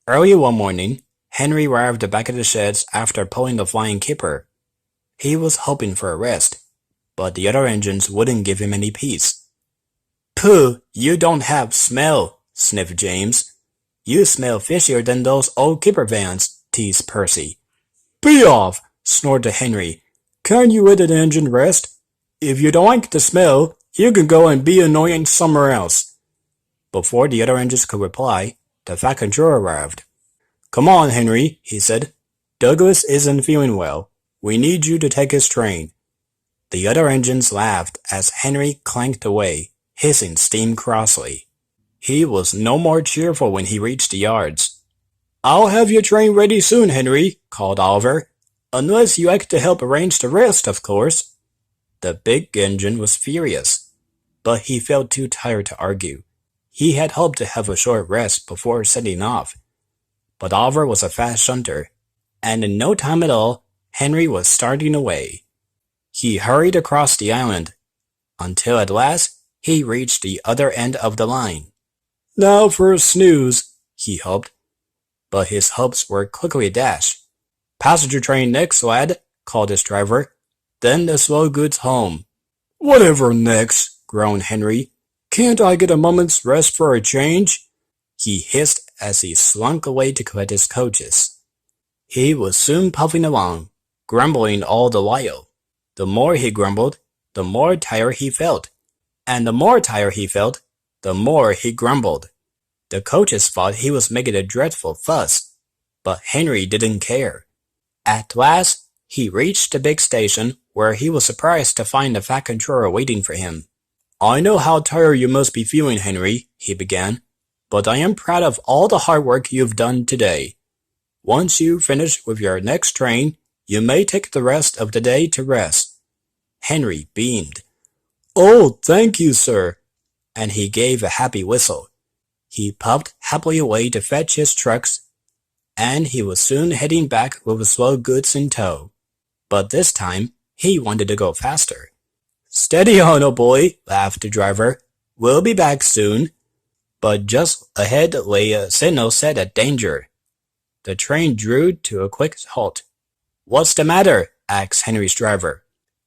Early one morning, Henry arrived back at the sheds after pulling the flying keeper. He was hoping for a rest, but the other engines wouldn't give him any peace. "Pooh, you don't have smell," sniffed James. "You smell fishier than those old keeper vans," teased Percy. "Be off!" snorted Henry. "Can't you let an engine rest? If you don't like the smell, you can go and be annoying somewhere else." Before the other engines could reply, the Fat Controller arrived. "Come on, Henry," he said. "Douglas isn't feeling well. We need you to take his train." The other engines laughed as Henry clanked away, hissing steam crossly. He was no more cheerful when he reached the yards. "I'll have your train ready soon, Henry," called Oliver. "Unless you like to help arrange the rest, of course." The big engine was furious, but he felt too tired to argue. He had hoped to have a short rest before setting off. But Oliver was a fast shunter, and in no time at all, Henry was starting away. He hurried across the island, until at last he reached the other end of the line. "Now for a snooze," he hoped. But his hopes were quickly dashed. "Passenger train next, lad," called his driver. "Then the slow goods home." "Whatever next?" groaned Henry. "Can't I get a moment's rest for a change?" he hissed as he slunk away to collect his coaches. He was soon puffing along, grumbling all the while. The more he grumbled, the more tired he felt, and the more tired he felt, the more he grumbled. The coaches thought he was making a dreadful fuss, but Henry didn't care. At last, he reached the big station, where he was surprised to find the Fat Controller waiting for him. "I know how tired you must be feeling, Henry," he began, "but I am proud of all the hard work you've done today. Once you finish with your next train, you may take the rest of the day to rest." Henry beamed. "Oh, thank you, sir," and he gave a happy whistle. He puffed happily away to fetch his trucks, and he was soon heading back with the slow goods in tow. But this time, he wanted to go faster. "Steady on, old boy," laughed the driver. "We'll be back soon." But just ahead lay a signal set at danger. The train drew to a quick halt. "What's the matter?" asked Henry's driver.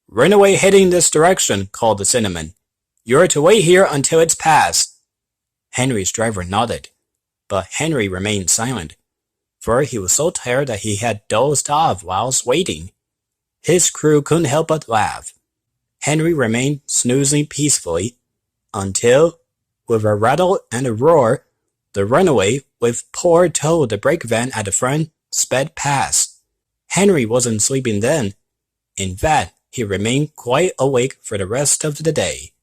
"Runaway heading this direction," called the cinnamon. "You're to wait here until it's past." Henry's driver nodded, but Henry remained silent, for he was so tired that he had dozed off whilst waiting. His crew couldn't help but laugh. Henry remained snoozing peacefully until, with a rattle and a roar, the runaway, with poor Toad the brake van at the front, sped past. Henry wasn't sleeping then. In fact, he remained quite awake for the rest of the day.